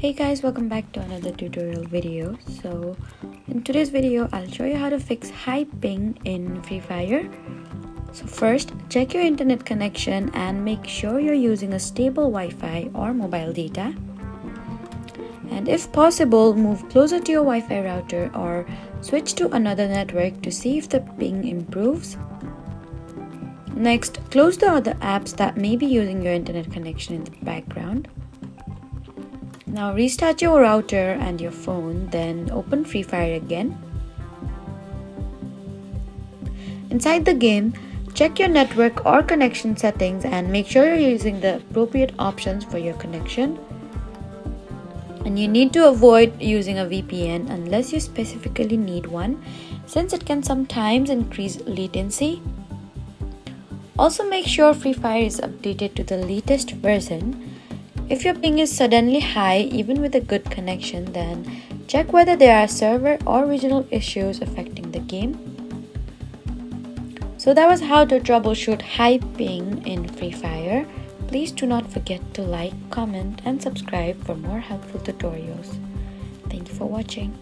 Hey guys, welcome back to another tutorial video. So in today's video I'll show you how to fix high ping in Free Fire. So first, check your internet connection and make sure you're using a stable Wi-Fi or mobile data. And if possible, move closer to your Wi-Fi router or switch to another network to see if the ping improves. Next, close the other apps that may be using your internet connection in the background. Now restart your router and your phone, then open Free Fire again. Inside the game, check your network or connection settings and make sure you're using the appropriate options for your connection. And you need to avoid using a VPN unless you specifically need one, since it can sometimes increase latency. Also make sure Free Fire is updated to the latest version. If your ping is suddenly high even with a good connection, then check whether there are server or regional issues affecting the game. So that was how to troubleshoot high ping in Free Fire. Please do not forget to like, comment and subscribe for more helpful tutorials. Thank you for watching.